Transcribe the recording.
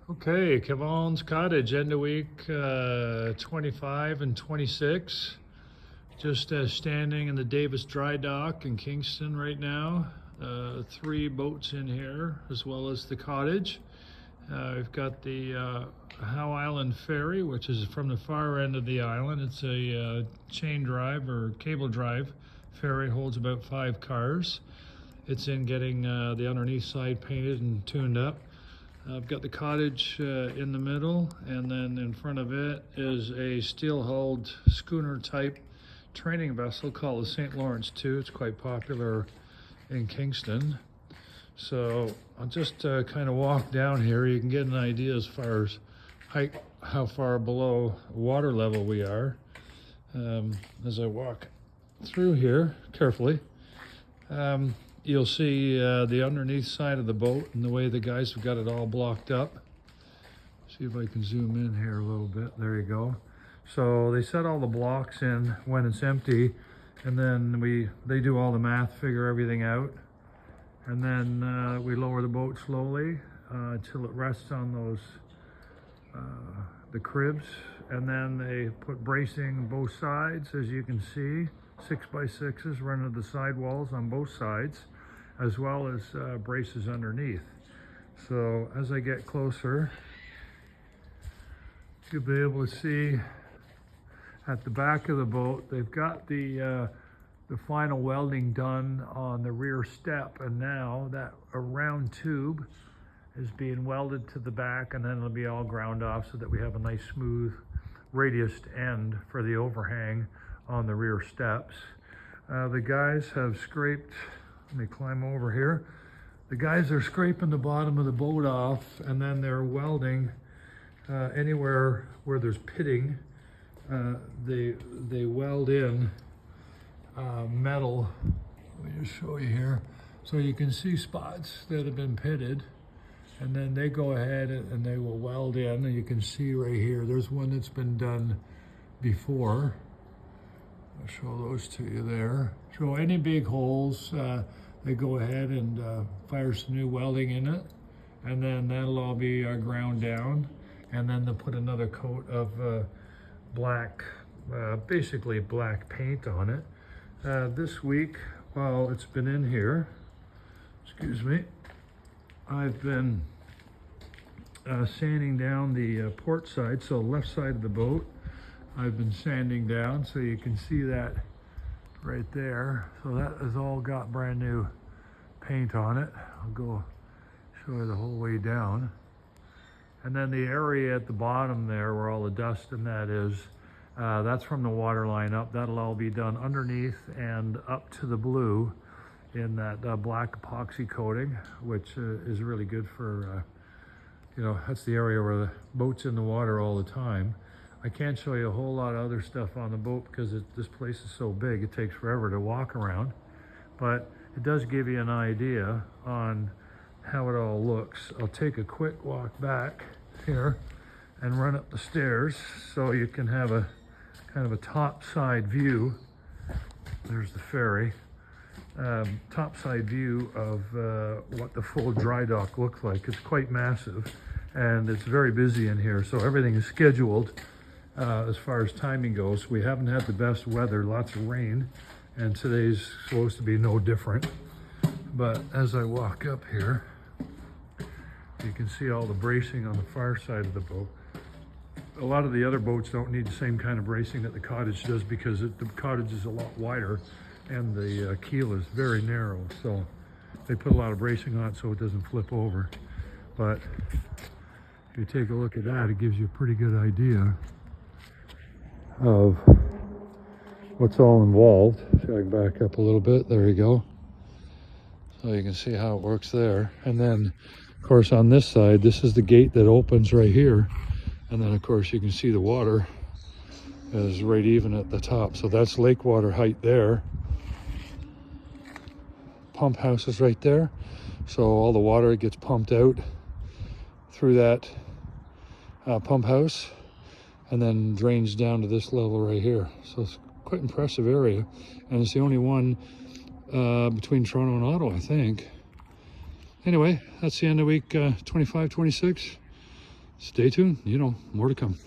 Okay, Kevaun's Cottage, end of week 25 and 26. Just standing in the Davis Dry Dock in Kingston right now. 3 boats in here, as well as the cottage. We've got the Howe Island Ferry, which is from the far end of the island. It's a chain drive or cable drive ferry, holds about 5 cars. It's in getting the underneath side painted and tuned up. I've got the cottage in the middle, and then in front of it is a steel-hulled schooner type training vessel called the St. Lawrence II. It's quite popular in Kingston. So I'll just kind of walk down here. You can get an idea as far as height, how far below water level we are. As I walk through here carefully, you'll see the underneath side of the boat and the way the guys have got it all blocked up. See if I can zoom in here a little bit. There you go. So they set all the blocks in when it's empty, and then they do all the math, figure everything out, and then we lower the boat slowly until it rests on those the cribs, and then they put bracing on both sides, as you can see, 6x6s running to the sidewalls on both sides, as well as braces underneath. So as I get closer, you'll be able to see at the back of the boat, they've got the final welding done on the rear step, and now that a round tube is being welded to the back, and then it'll be all ground off so that we have a nice smooth radiused end for the overhang on the rear steps. The guys have scraped, let me climb over here. The guys are scraping the bottom of the boat off, and then they're welding anywhere where there's pitting. They weld in metal. Let me just show you here. So you can see spots that have been pitted, and then they go ahead and they will weld in, and you can see right here, there's one that's been done before. I'll show those to you there. So any big holes, they go ahead and fire some new welding in it, and then that'll all be ground down, and then they'll put another coat of black, basically black paint on it. This week, while it's been in here, excuse me, I've been sanding down the port side, so left side of the boat. I've been sanding down, so you can see that right there. So that has all got brand new paint on it. I'll go show you the whole way down. And then the area at the bottom there where all the dust and that is, that's from the water line up. That'll all be done underneath and up to the blue in that black epoxy coating, which is really good for, that's the area where the boat's in the water all the time. I can't show you a whole lot of other stuff on the boat because this place is so big, it takes forever to walk around. But it does give you an idea on how it all looks. I'll take a quick walk back here and run up the stairs so you can have a kind of a top side view. There's the ferry. Top side view of what the full dry dock looks like. It's quite massive, and it's very busy in here, so everything is scheduled as far as timing goes. We haven't had the best weather, lots of rain, and today's supposed to be no different. But as I walk up here, you can see all the bracing on the far side of the boat. A lot of the other boats don't need the same kind of bracing that the Cottage does, because the Cottage is a lot wider and the keel is very narrow. So they put a lot of bracing on it so it doesn't flip over. But if you take a look at that, it gives you a pretty good idea of what's all involved. So I can back up a little bit. There you go. So you can see how it works there. And then, of course, on this side, this is the gate that opens right here. And then, of course, you can see the water is right even at the top. So that's lake water height there. Pump house is right there. So all the water gets pumped out through that pump house, and then drains down to this level right here. So it's quite impressive area, and it's the only one between Toronto and Ottawa, I think. Anyway, that's the end of week 25, 26. stay tuned, you know, more to come.